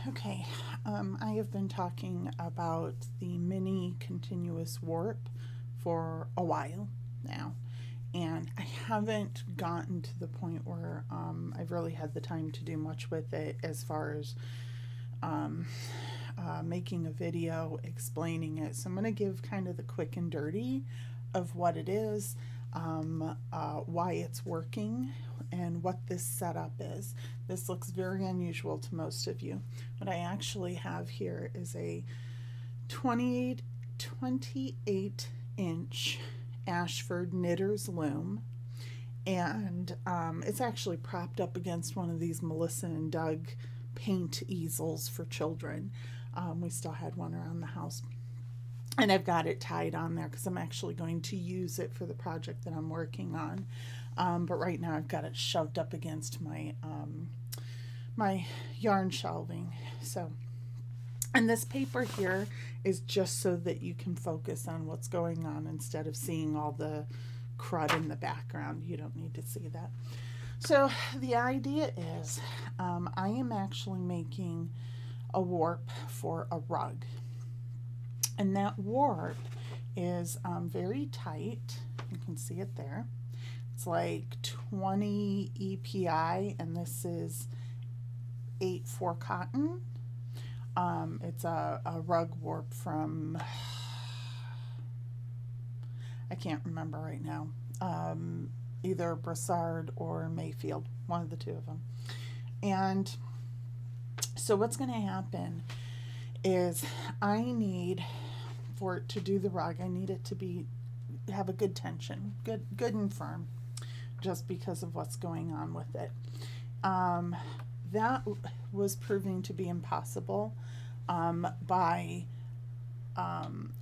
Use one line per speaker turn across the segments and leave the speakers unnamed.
Okay, I have been talking about the mini continuous warp for a while now, and I haven't gotten to the point where I've really had the time to do much with it as far as um, making a video explaining it. So I'm going to give kind of the quick and dirty of what it is, why it's working, and what this setup is. This looks very unusual to most of you. What I actually have here is a 28 inch Ashford knitter's loom, and it's actually propped up against one of these Melissa and Doug paint easels for children. We still had one around the house, and I've got it tied on there because I'm actually going to use it for the project that I'm working on. But right now I've got it shoved up against my my yarn shelving. So, and this paper here is just so that you can focus on what's going on instead of seeing all the crud in the background. You don't need to see that. So the idea is I am actually making a warp for a rug. And that warp is very tight. You can see it there. It's like 20 EPI, and this is 8/4 cotton. It's a rug warp from, I can't remember right now, either Brassard or Mayfield, one of the two of them. And so what's going to happen is I need, for it to do the rug, I need it to have a good tension, good and firm, just because of what's going on with it. That was proving to be impossible by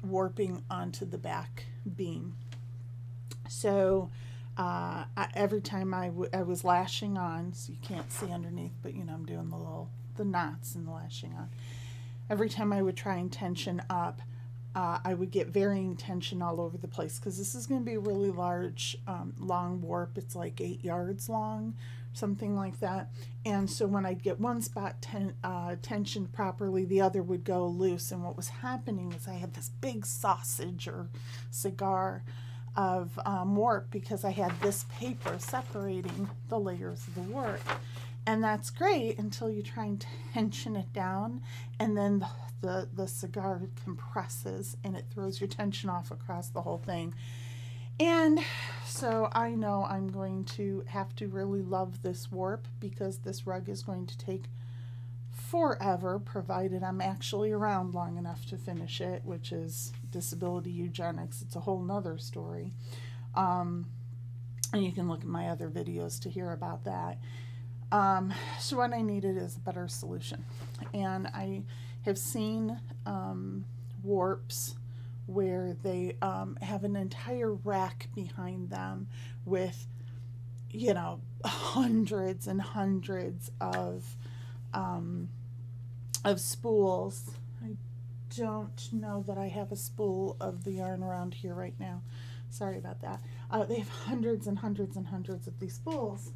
warping onto the back beam. So every time I was lashing on, so you can't see underneath, but I'm doing the knots and the lashing on. Every time I would try and tension up, I would get varying tension all over the place, because this is going to be a really large, long warp. It's like 8 yards long, something like that. And so when I'd get one spot tensioned properly, the other would go loose. And what was happening is I had this big sausage or cigar of warp, because I had this paper separating the layers of the warp. And that's great until you try and tension it down, and then the cigar compresses and it throws your tension off across the whole thing. And so I know I'm going to have to really love this warp, because this rug is going to take forever, provided I'm actually around long enough to finish it, which is disability eugenics. It's a whole nother story. And you can look at my other videos to hear about that. So what I needed is a better solution. And I have seen warps where they have an entire rack behind them with, hundreds and hundreds of spools. I don't know that I have a spool of the yarn around here right now. Sorry about that. They have hundreds and hundreds and hundreds of these spools.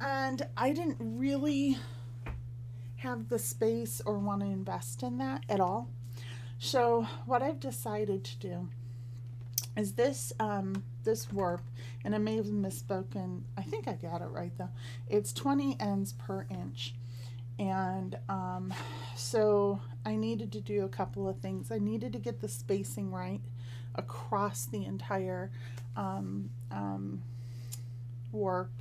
And I didn't really have the space or want to invest in that at all. So what I've decided to do is this warp, and I may have misspoken. I think I got it right though. It's 20 ends per inch. And so I needed to do a couple of things. I needed to get the spacing right across the entire warp.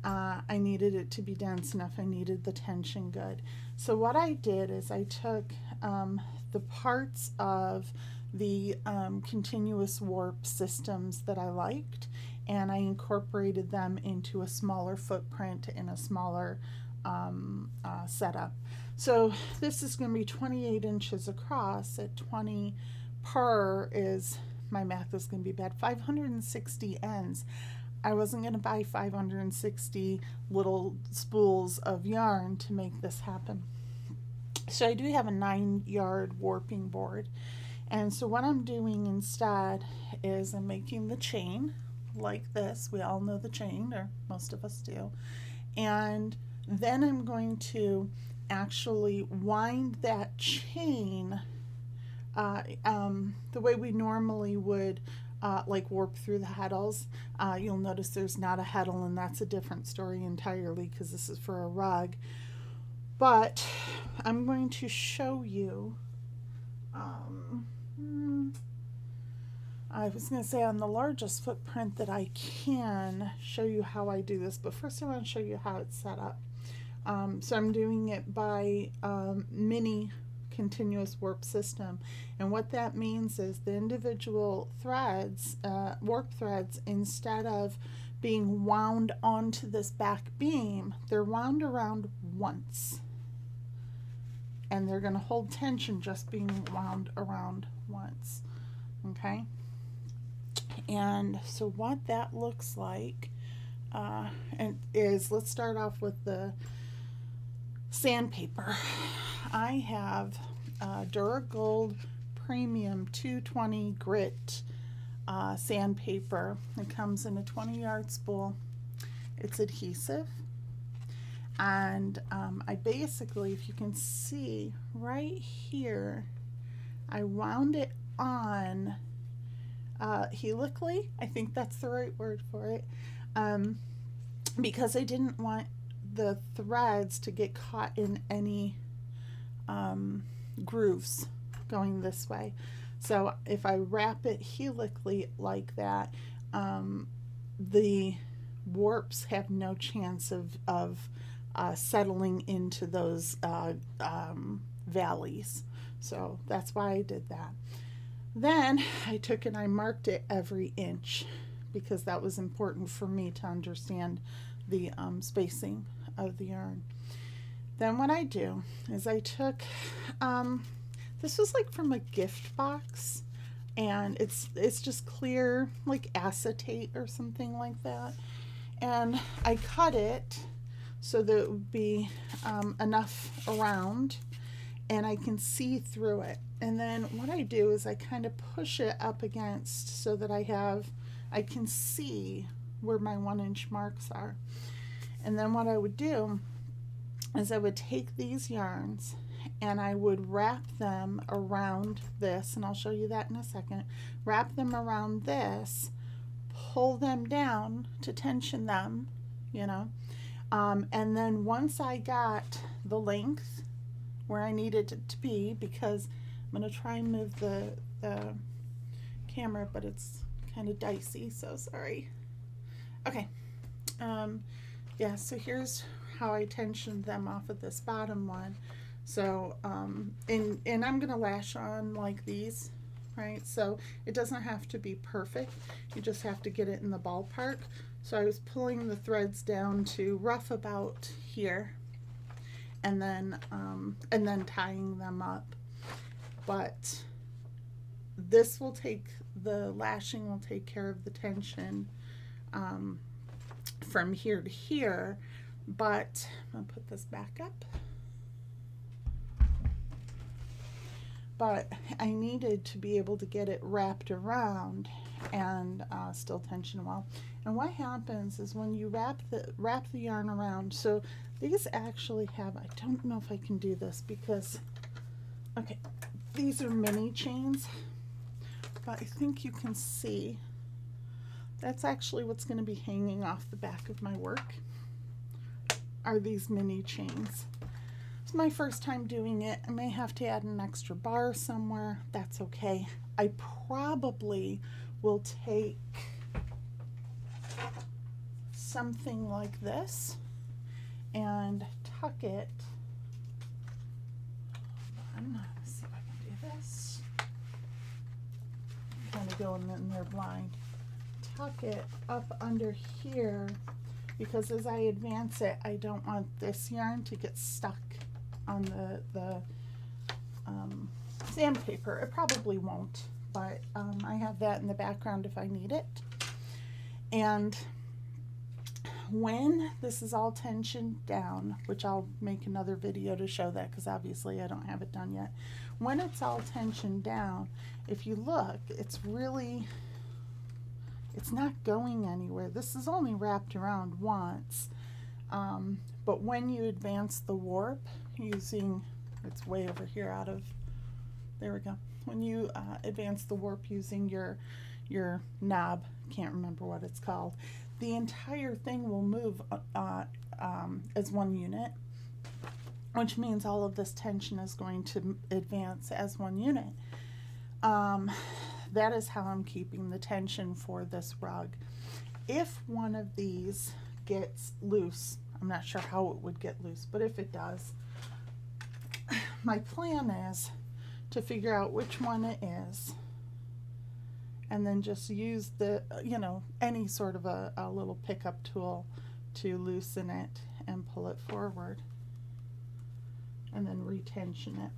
I needed it to be dense enough. I needed the tension good. So what I did is I took the parts of the continuous warp systems that I liked, and I incorporated them into a smaller footprint and a smaller setup. So this is going to be 28 inches across at 20 per is, my math is going to be bad, 560 ends. I wasn't going to buy 560 little spools of yarn to make this happen. So I do have a 9-yard warping board. And so what I'm doing instead is I'm making the chain like this. We all know the chain, or most of us do. And then I'm going to actually wind that chain the way we normally would like warp through the heddles. You'll notice there's not a heddle, and that's a different story entirely because this is for a rug. But I'm going to show you, I was going to say on the largest footprint that I can show you how I do this, but first I want to show you how it's set up. So I'm doing it by mini continuous warp system, and what that means is the individual threads, warp threads, instead of being wound onto this back beam, they're wound around once, and they're going to hold tension just being wound around once. Okay, and so what that looks like and is, let's start off with the sandpaper. I have Dura-Gold Premium 220 grit sandpaper. It comes in a 20-yard spool. It's adhesive, and I basically, if you can see right here, I wound it on helically. I think that's the right word for it, because I didn't want the threads to get caught in any grooves going this way. So if I wrap it helically like that, the warps have no chance of settling into those valleys. So that's why I did that. Then I took and I marked it every inch because that was important for me to understand the spacing of the yarn. Then what I do is I took, this was like from a gift box, and it's just clear, like acetate or something like that, and I cut it so that it would be enough around and I can see through it. And then what I do is I kind of push it up against so that I can see where my 1-inch marks are. And then what I would do is I would take these yarns and I would wrap them around this, and I'll show you that in a second. Wrap them around this, pull them down to tension them, you know, and then once I got the length where I needed it to be, because I'm going to try and move the camera, but it's kind of dicey, so sorry. Okay. Yeah, so here's how I tensioned them off of this bottom one. So, and I'm going to lash on like these, right? So it doesn't have to be perfect. You just have to get it in the ballpark. So I was pulling the threads down to rough about here, and then tying them up. But this will take, the lashing will take care of the tension from here to here. But I'm going to put this back up. But I needed to be able to get it wrapped around and still tension well. And what happens is when you wrap the yarn around, so these actually have, I don't know if I can do this because, okay, these are mini chains, but I think you can see that's actually what's going to be hanging off the back of my work, are these mini chains. It's my first time doing it. I may have to add an extra bar somewhere. That's okay. I probably will take something like this and tuck it. Hold on. Let's see if I can do this. I'm kind of going in there blind. Tuck it up under here, because as I advance it, I don't want this yarn to get stuck on the sandpaper. It probably won't, but I have that in the background if I need it. And when this is all tensioned down, which I'll make another video to show that because obviously I don't have it done yet. When it's all tensioned down, if you look, it's not going anywhere. This is only wrapped around once. But when you advance the warp using, it's way over here out of, there we go. When you advance the warp using your knob, can't remember what it's called, the entire thing will move as one unit, which means all of this tension is going to advance as one unit. That is how I'm keeping the tension for this rug. If one of these gets loose, I'm not sure how it would get loose, but if it does, my plan is to figure out which one it is and then just use the, any sort of a little pickup tool to loosen it and pull it forward and then retension it.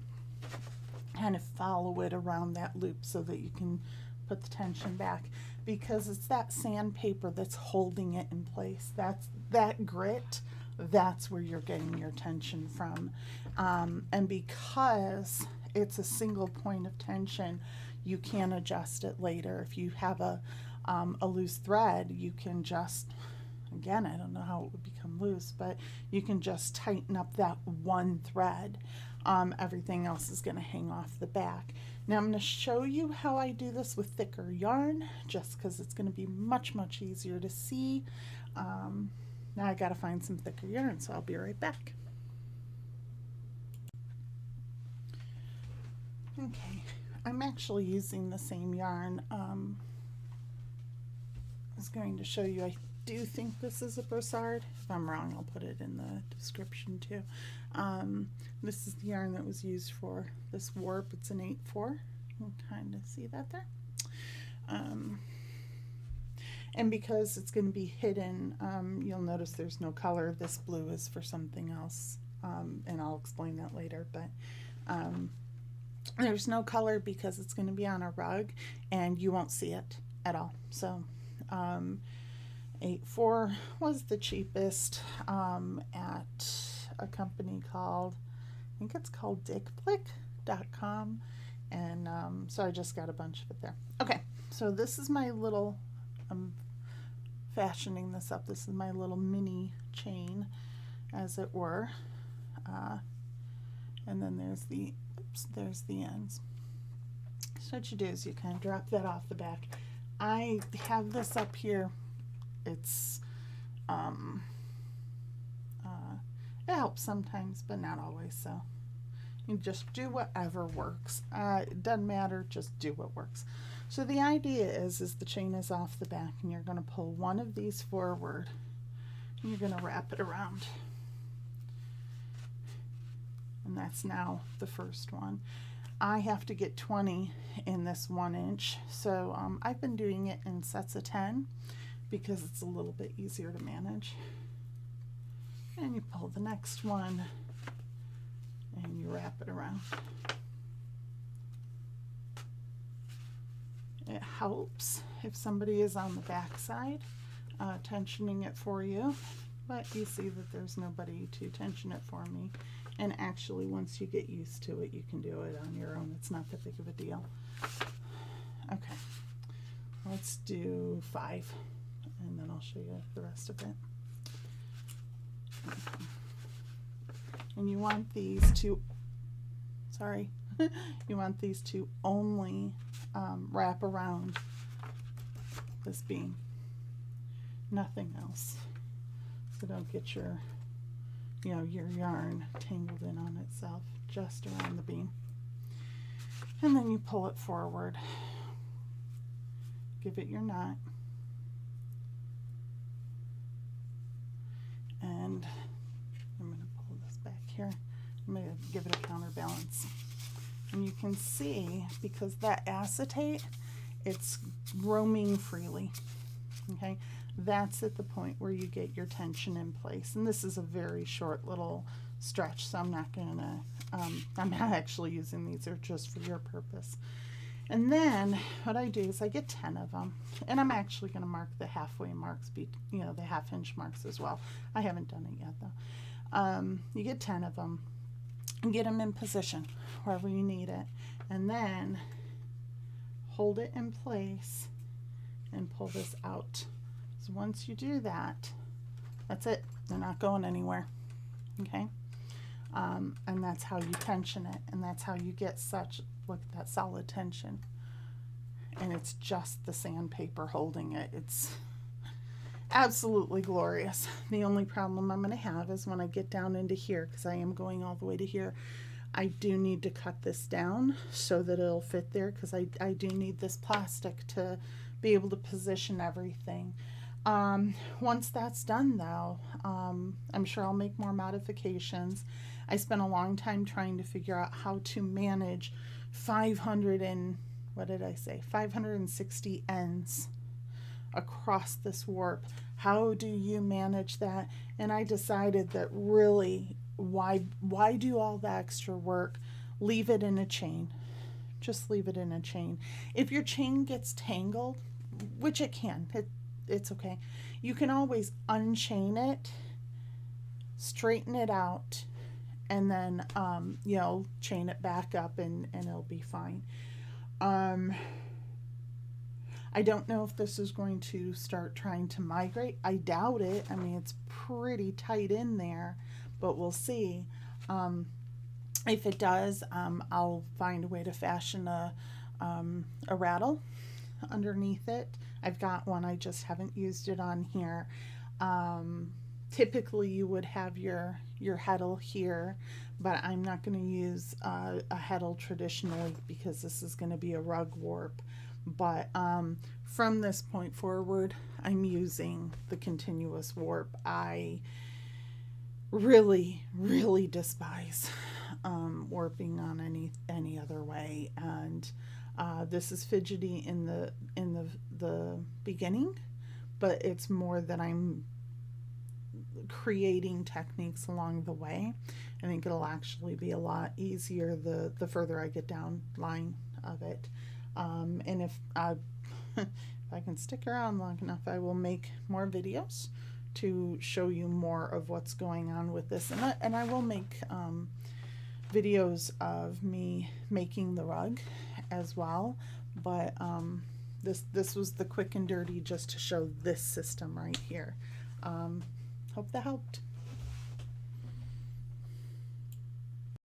Kind of follow it around that loop so that you can put the tension back, because it's that sandpaper that's holding it in place. That's that grit, that's where you're getting your tension from. And because it's a single point of tension, you can adjust it later. If you have a loose thread, you can just, again, I don't know how it would become loose, but you can just tighten up that one thread. Everything else is going to hang off the back. Now I'm going to show you how I do this with thicker yarn, just because it's going to be much easier to see. Now I got to find some thicker yarn, so I'll be right back. Okay, I'm actually using the same yarn. I was going to show you, I do think this is a Brossard. If I'm wrong, I'll put it in the description too. This is the yarn that was used for this warp. It's an 8/4. You can kind of see that there. And because it's going to be hidden, you'll notice there's no color. This blue is for something else, and I'll explain that later. But there's no color because it's going to be on a rug, and you won't see it at all. So 8/4 was the cheapest at a company called, I think it's called dickblick.com, and so I just got a bunch of it there. Okay, so this is my little, I'm fashioning this up, this is my little mini chain, as it were, and then there's the, there's the ends. So what you do is you kind of drop that off the back. I have this up here, it's it helps sometimes, but not always, so you just do whatever works. It doesn't matter, just do what works. So the idea is the chain is off the back, and you're going to pull one of these forward, and you're going to wrap it around, and that's now the first one. I have to get 20 in this 1 inch, so I've been doing it in sets of 10 because it's a little bit easier to manage. And you pull the next one and you wrap it around. It helps if somebody is on the back side tensioning it for you, but you see that there's nobody to tension it for me. And actually, once you get used to it, you can do it on your own. It's not that big of a deal. Okay, let's do 5, and then I'll show you the rest of it. And you want these to, sorry, you want these to only wrap around this beam, nothing else. So don't get your, your yarn tangled in on itself, just around the beam. And then you pull it forward, give it your knot, and I'm going to pull this back here. I'm going to give it a counterbalance. And you can see, because that acetate, it's roaming freely. Okay, that's at the point where you get your tension in place. And this is a very short little stretch, so I'm not actually using these, they're just for your purpose. And then what I do is I get 10 of them, and I'm actually going to mark the halfway marks, the 1/2 inch marks as well. I haven't done it yet though. You get 10 of them and get them in position wherever you need it, and then hold it in place and pull this out. So once you do that, that's it. They're not going anywhere. Okay. And that's how you tension it, and that's how you get such, look at that solid tension. And it's just the sandpaper holding it. It's absolutely glorious. The only problem I'm going to have is when I get down into here, because I am going all the way to here, I do need to cut this down so that it'll fit there, because I do need this plastic to be able to position everything. Once that's done though, I'm sure I'll make more modifications. I spent a long time trying to figure out how to manage 560 ends across this warp. How do you manage that? And I decided that really, why do all the extra work? Leave it in a chain. Just leave it in a chain. If your chain gets tangled, which it can, it's okay. You can always unchain it, straighten it out, and then you know, chain it back up, and it'll be fine. I don't know if this is going to start trying to migrate. I doubt it. I mean, it's pretty tight in there, but we'll see. If it does, I'll find a way to fashion a rattle underneath it. I've got one, I just haven't used it on here. Typically you would have your heddle here, but I'm not going to use a heddle traditionally because this is going to be a rug warp. But from this point forward, I'm using the continuous warp. I really despise warping on any other way, and this is fidgety in the beginning, but it's more that I'm creating techniques along the way. I think it'll actually be a lot easier the further I get down line of it. And if I can stick around long enough, I will make more videos to show you more of what's going on with this, and I will make videos of me making the rug as well, but this was the quick and dirty just to show this system right here. Hope that helped.